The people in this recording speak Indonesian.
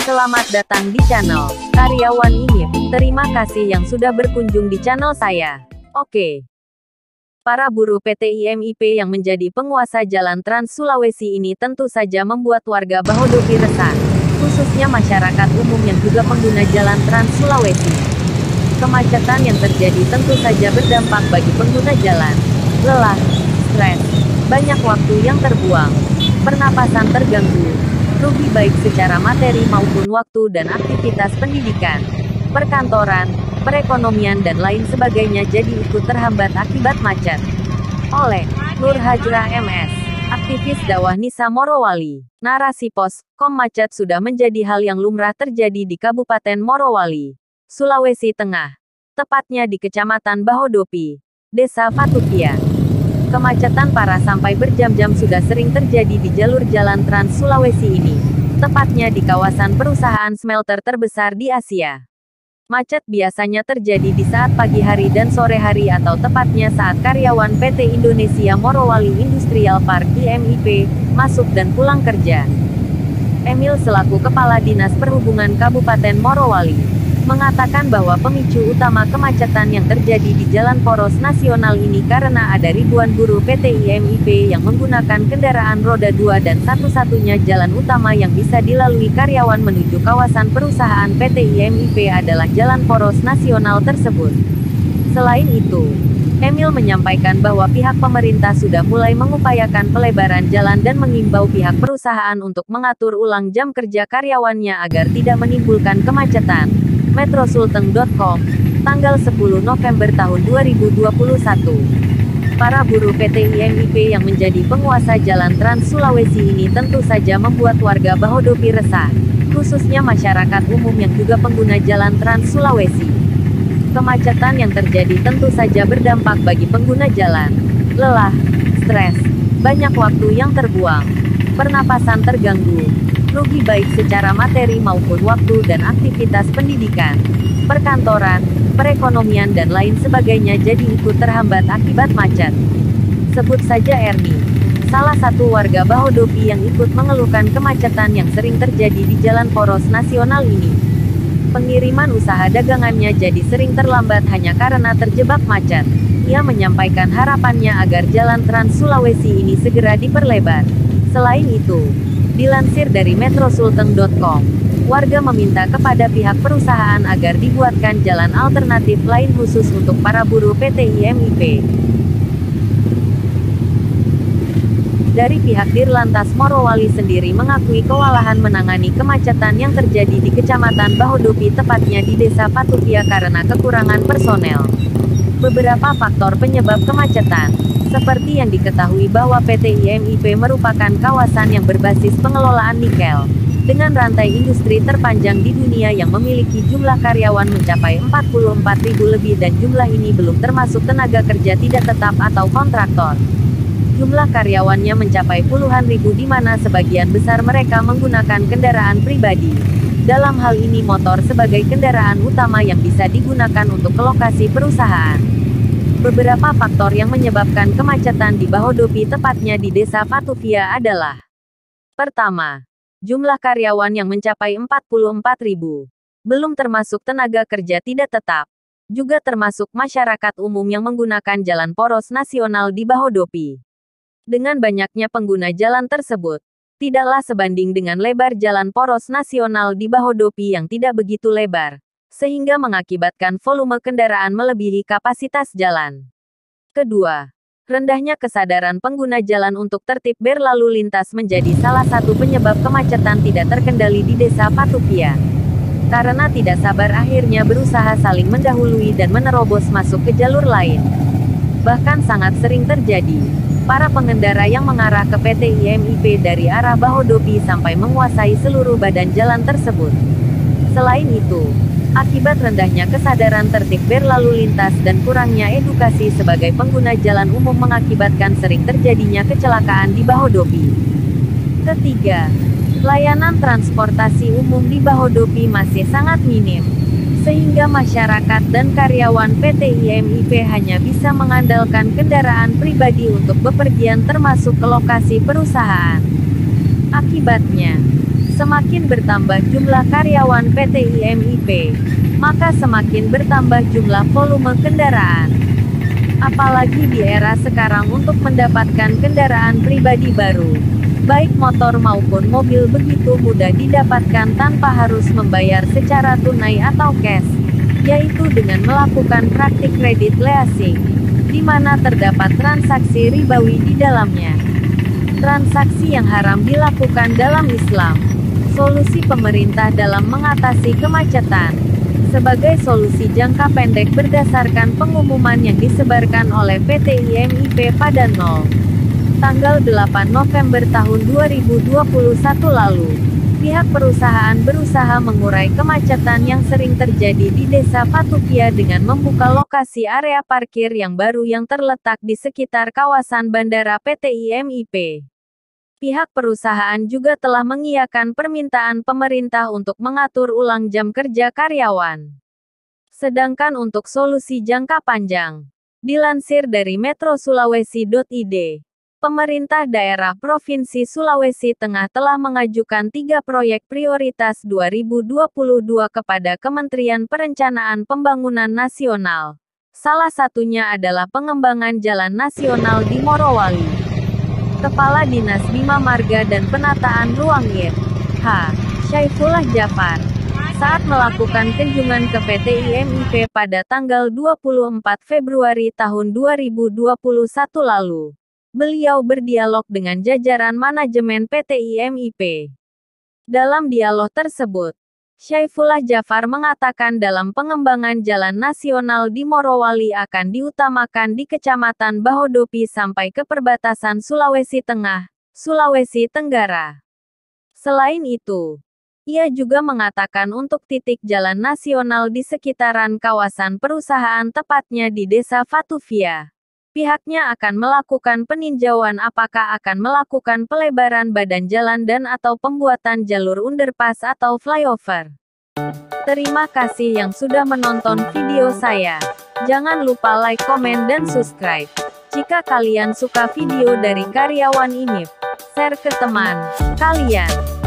Selamat datang di channel Karyawan IMIP. Terima kasih yang sudah berkunjung di channel saya. Oke. Para buruh PT IMIP yang menjadi penguasa Jalan Trans Sulawesi ini tentu saja membuat warga Bahodopi resah, khususnya masyarakat umum yang juga pengguna Jalan Trans Sulawesi. Kemacetan yang terjadi tentu saja berdampak bagi pengguna jalan. Lelah, stres, banyak waktu yang terbuang, pernapasan terganggu, rugi baik secara materi maupun waktu dan aktivitas pendidikan, perkantoran, perekonomian dan lain sebagainya jadi ikut terhambat akibat macet. Oleh Nur Hajrah MS, aktivis dakwah Nisa Morowali. Narasi pos, macet sudah menjadi hal yang lumrah terjadi di Kabupaten Morowali, Sulawesi Tengah, tepatnya di Kecamatan Bahodopi, Desa Fatupia. Kemacetan parah sampai berjam-jam sudah sering terjadi di jalur jalan Trans Sulawesi ini, tepatnya di kawasan perusahaan smelter terbesar di Asia. Macet biasanya terjadi di saat pagi hari dan sore hari atau tepatnya saat karyawan PT Indonesia Morowali Industrial Park IMIP masuk dan pulang kerja. Emil selaku Kepala Dinas Perhubungan Kabupaten Morowali mengatakan bahwa pemicu utama kemacetan yang terjadi di jalan poros nasional ini karena ada ribuan buruh PT IMIP yang menggunakan kendaraan roda 2 dan satu-satunya jalan utama yang bisa dilalui karyawan menuju kawasan perusahaan PT IMIP adalah jalan poros nasional tersebut. Selain itu, Emil menyampaikan bahwa pihak pemerintah sudah mulai mengupayakan pelebaran jalan dan mengimbau pihak perusahaan untuk mengatur ulang jam kerja karyawannya agar tidak menimbulkan kemacetan. Metrosulteng.com, tanggal 10 November tahun 2021. Para buruh PT IMIP yang menjadi penguasa Jalan Trans Sulawesi ini tentu saja membuat warga Bahodopi resah, khususnya masyarakat umum yang juga pengguna Jalan Trans Sulawesi. Kemacetan yang terjadi tentu saja berdampak bagi pengguna jalan. Lelah, stres, banyak waktu yang terbuang, pernapasan terganggu, rugi baik secara materi maupun waktu dan aktivitas pendidikan, perkantoran, perekonomian dan lain sebagainya jadi ikut terhambat akibat macet. Sebut saja Erni, salah satu warga Bahodopi yang ikut mengeluhkan kemacetan yang sering terjadi di jalan poros nasional ini. Pengiriman usaha dagangannya jadi sering terlambat hanya karena terjebak macet. Ia menyampaikan harapannya agar jalan Trans Sulawesi ini segera diperlebar. Selain itu, dilansir dari Metrosulteng.com, warga meminta kepada pihak perusahaan agar dibuatkan jalan alternatif lain khusus untuk para buruh PT IMIP. Dari pihak Dirlantas Morowali sendiri mengakui kewalahan menangani kemacetan yang terjadi di Kecamatan Bahodopi tepatnya di Desa Fatupia karena kekurangan personel. Beberapa faktor penyebab kemacetan, seperti yang diketahui bahwa PT IMIP merupakan kawasan yang berbasis pengelolaan nikel, dengan rantai industri terpanjang di dunia yang memiliki jumlah karyawan mencapai 44.000 lebih dan jumlah ini belum termasuk tenaga kerja tidak tetap atau kontraktor. Jumlah karyawannya mencapai puluhan ribu di mana sebagian besar mereka menggunakan kendaraan pribadi. Dalam hal ini motor sebagai kendaraan utama yang bisa digunakan untuk ke lokasi perusahaan. Beberapa faktor yang menyebabkan kemacetan di Bahodopi tepatnya di Desa Fatupia adalah: pertama, jumlah karyawan yang mencapai 44.000, belum termasuk tenaga kerja tidak tetap, juga termasuk masyarakat umum yang menggunakan jalan poros nasional di Bahodopi. Dengan banyaknya pengguna jalan tersebut, tidaklah sebanding dengan lebar jalan poros nasional di Bahodopi yang tidak begitu lebar, sehingga mengakibatkan volume kendaraan melebihi kapasitas jalan. Kedua, rendahnya kesadaran pengguna jalan untuk tertib berlalu lintas menjadi salah satu penyebab kemacetan tidak terkendali di Desa Fatupia. Karena tidak sabar akhirnya berusaha saling mendahului dan menerobos masuk ke jalur lain. Bahkan sangat sering terjadi, para pengendara yang mengarah ke PT IMIP dari arah Bahodopi sampai menguasai seluruh badan jalan tersebut. Selain itu, akibat rendahnya kesadaran tertib berlalu lintas dan kurangnya edukasi sebagai pengguna jalan umum mengakibatkan sering terjadinya kecelakaan di Bahodopi. Ketiga, layanan transportasi umum di Bahodopi masih sangat minim, sehingga masyarakat dan karyawan PT IMIP hanya bisa mengandalkan kendaraan pribadi untuk bepergian termasuk ke lokasi perusahaan. Akibatnya, Semakin bertambah jumlah karyawan PT IMIP, maka semakin bertambah jumlah volume kendaraan. Apalagi di era sekarang untuk mendapatkan kendaraan pribadi baru, baik motor maupun mobil begitu mudah didapatkan tanpa harus membayar secara tunai atau cash, yaitu dengan melakukan praktik kredit leasing, di mana terdapat transaksi ribawi di dalamnya. Transaksi yang haram dilakukan dalam Islam. Solusi pemerintah dalam mengatasi kemacetan. Sebagai solusi jangka pendek berdasarkan pengumuman yang disebarkan oleh PT IMIP pada tanggal 8 November tahun 2021 lalu, pihak perusahaan berusaha mengurai kemacetan yang sering terjadi di Desa Patukia dengan membuka lokasi area parkir yang baru yang terletak di sekitar kawasan bandara PT IMIP. Pihak perusahaan juga telah mengiyakan permintaan pemerintah untuk mengatur ulang jam kerja karyawan. Sedangkan untuk solusi jangka panjang, dilansir dari metrosulawesi.id, pemerintah daerah Provinsi Sulawesi Tengah telah mengajukan 3 proyek prioritas 2022 kepada Kementerian Perencanaan Pembangunan Nasional. Salah satunya adalah pengembangan jalan nasional di Morowali. Kepala Dinas Bima Marga dan Penataan Ruang IR, Syaifullah Djafar, saat melakukan kunjungan ke PT IMIP pada tanggal 24 Februari tahun 2021 lalu. Beliau berdialog dengan jajaran manajemen PT IMIP. Dalam dialog tersebut, Syaifullah Djafar mengatakan dalam pengembangan jalan nasional di Morowali akan diutamakan di Kecamatan Bahodopi sampai ke perbatasan Sulawesi Tengah, Sulawesi Tenggara. Selain itu, ia juga mengatakan untuk titik jalan nasional di sekitaran kawasan perusahaan tepatnya di Desa Fatuvia, pihaknya akan melakukan peninjauan apakah akan melakukan pelebaran badan jalan dan atau pembuatan jalur underpass atau flyover. Terima kasih yang sudah menonton video saya. Jangan lupa like, komen, dan subscribe. Jika kalian suka video dari karyawan IMIP, share ke teman kalian.